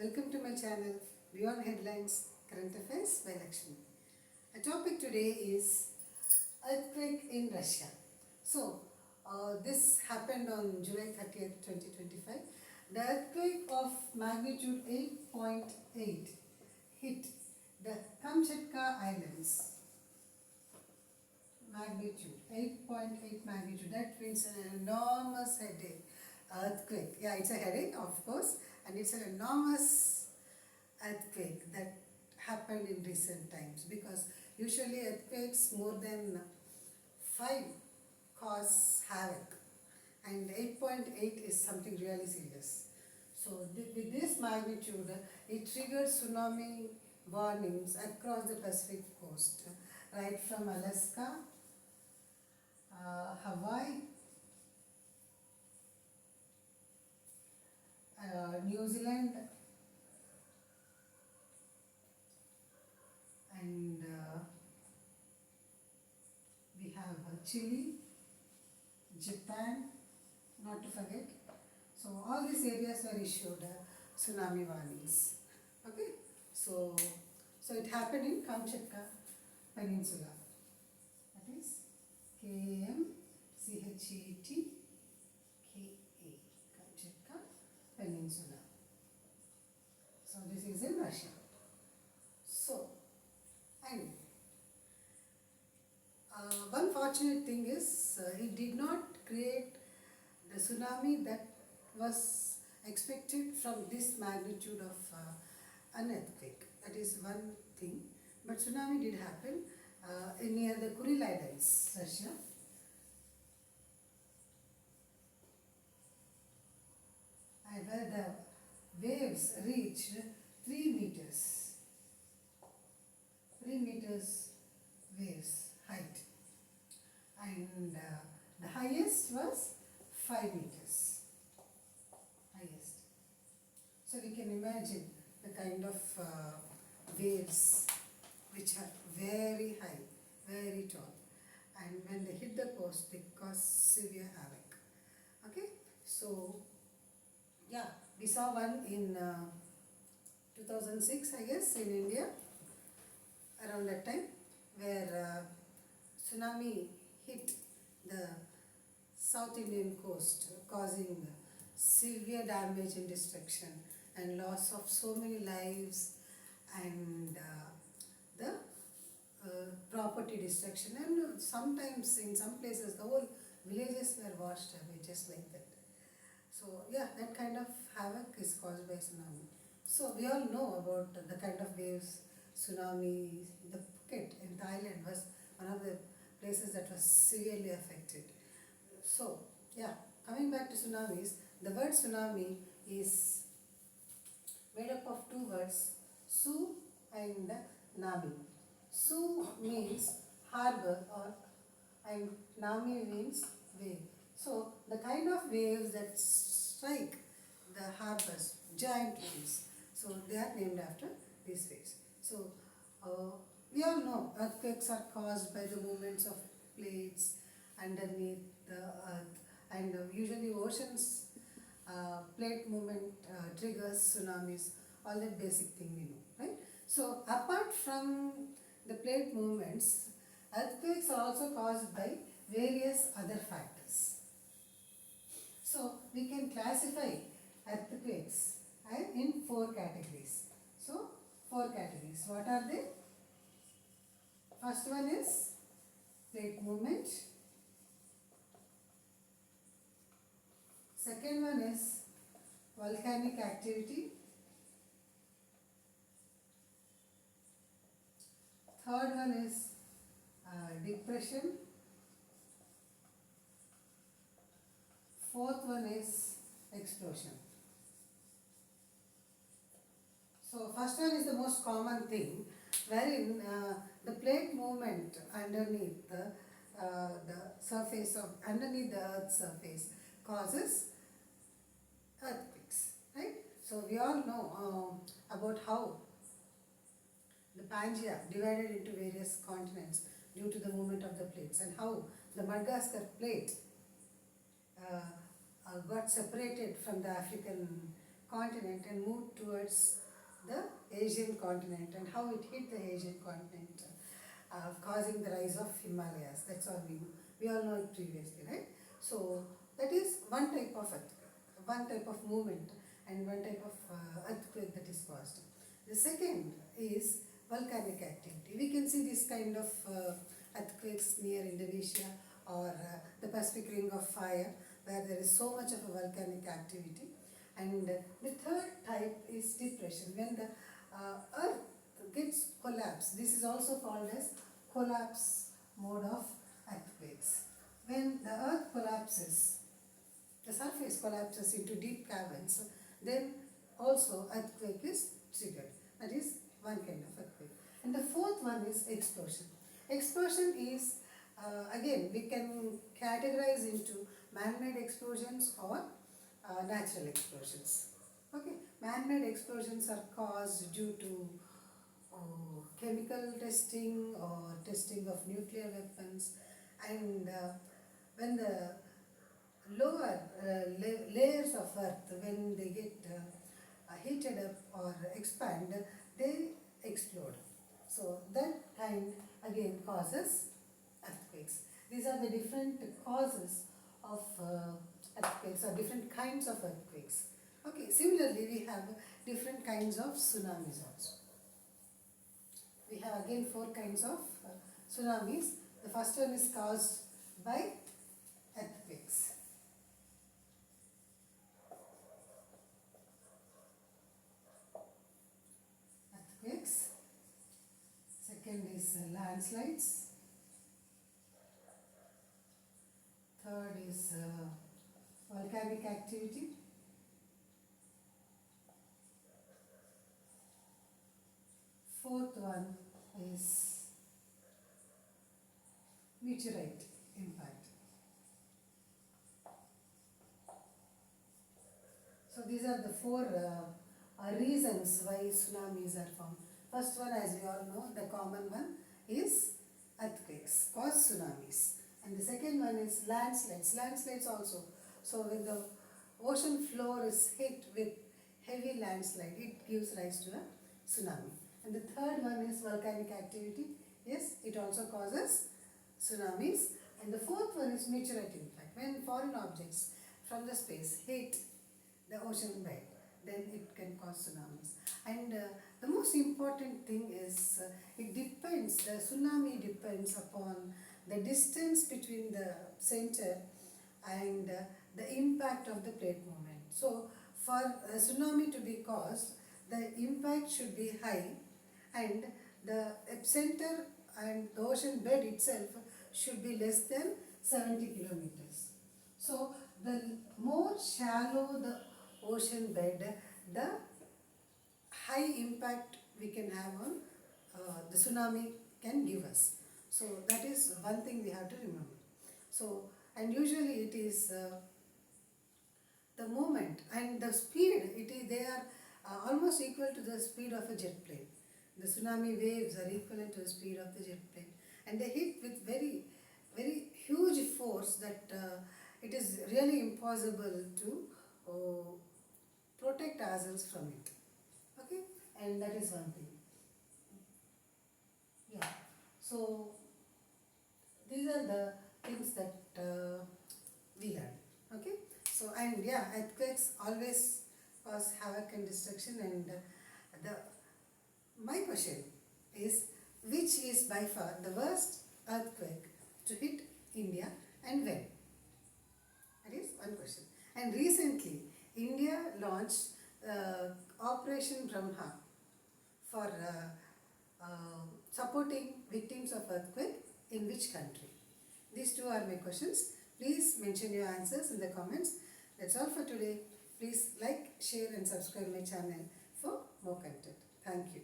Welcome to my channel Beyond Headlines Current Affairs by Lakshmi. Our topic today is earthquake in Russia. This happened on July 30th, 2025. The earthquake of magnitude 8.8 hit the Kamchatka Islands. Magnitude 8.8 magnitude. That means an enormous headache. Earthquake. Yeah, it's a headache, of course, and it's an enormous earthquake that happened in recent times, because usually earthquakes more than 5 cause havoc, and 8.8 is something really serious. So with this magnitude, it triggered tsunami warnings across the Pacific coast, right from Alaska, Hawaii, New Zealand, and we have Chile, Japan, not to forget. So all these areas were issued tsunami warnings. Okay, so it happened in Kamchatka Peninsula. That is Kamchatka, Kamchatka Peninsula. So this is in Russia. So, and one fortunate thing is it did not create the tsunami that was expected from this magnitude of an earthquake. That is one thing. But tsunami did happen near the Kuril Islands, Russia. And where the waves reached 3 meters. 3 meters waves height. And the highest was 5 meters. Highest. So we can imagine the kind of waves which are very high, very tall, and when they hit the coast they cause severe havoc. Okay, so yeah, we saw one in 2006, I guess, in India, around that time, where tsunami hit the South Indian coast, causing severe damage and destruction and loss of so many lives, and the property destruction, and sometimes in some places the whole villages were washed away just like that. So yeah, that kind of havoc is caused by tsunami. So we all know about the kind of waves, tsunami. The Phuket in Thailand was one of the places that was severely affected. So yeah, coming back to tsunamis, the word tsunami is made up of 2 words, su and nami. Su means harbor, and nami means wave. So the kind of waves that strike the harbors, giant waves, so they are named after these waves. So we all know earthquakes are caused by the movements of plates underneath the earth, and usually oceans plate movement triggers tsunamis, all that basic thing we know, right? So apart from the plate movements, earthquakes are also caused by various other factors. So we can classify earthquakes in 4 categories. So 4 categories. What are they? First one is plate movement. Second one is volcanic activity. Third one is depression. Fourth one is explosion. So first one is the most common thing, wherein the plate movement underneath the surface of underneath the Earth's surface causes earthquakes, right? So we all know about how the Pangaea divided into various continents due to the movement of the plates, and how the Madagascar plate got separated from the African continent and moved towards the Asian continent, and how it hit the Asian continent, causing the rise of Himalayas. That's all we all know it previously, right? So that is one type of earthquake, one type of movement, and one type of earthquake that is caused. The second is volcanic activity. We can see this kind of earthquakes near Indonesia or the Pacific Ring of Fire, where there is so much of a volcanic activity. And the third type is depression, when the earth gets collapsed. This is also called as collapse mode of earthquakes. When the earth collapses, the surface collapses into deep caverns, then also earthquake is triggered. That is one kind of earthquake. And the fourth one is explosion. Explosion is, again, we can categorize into man-made explosions or natural explosions. Okay, man-made explosions are caused due to chemical testing or testing of nuclear weapons, and when the lower layers of earth, when they get heated up or expand, they explode. So that kind again causes earthquakes. These are the different causes of earthquakes, or different kinds of earthquakes. Okay, similarly we have different kinds of tsunamis also. We have again 4 kinds of tsunamis. The first one is caused by earthquakes. Earthquakes. Second is landslides. Third is volcanic activity. Fourth one is meteorite impact. So these are the 4 reasons why tsunamis are formed. First one, as we all know, the common one is earthquakes cause tsunamis. And the second one is landslides. Landslides also. So when the ocean floor is hit with heavy landslide, it gives rise to a tsunami. And the third one is volcanic activity. Yes, it also causes tsunamis. And the fourth one is meteorite impact. When foreign objects from the space hit the ocean bed, then it can cause tsunamis. And the most important thing is it depends, the tsunami depends upon the distance between the center and the impact of the plate movement. So for a tsunami to be caused, the impact should be high, and the epicenter and the ocean bed itself should be less than 70 kilometers. So the more shallow the ocean bed, the high impact we can have on the tsunami can give us. So that is one thing we have to remember. So, and usually it is the moment and the speed, they are almost equal to the speed of a jet plane. The tsunami waves are equivalent to the speed of the jet plane, and they hit with very, very huge force that it is really impossible to protect ourselves from it. Okay, and that is one thing. Yeah, so these are the things that we learn. Okay, so and yeah, earthquakes always cause havoc and destruction, and my question is, which is by far the worst earthquake to hit India and when? That is one question. And recently, India launched Operation Brahma for supporting victims of earthquake in which country? These 2 are my questions. Please mention your answers in the comments. That's all for today. Please like, share and subscribe my channel for more content. Thank you.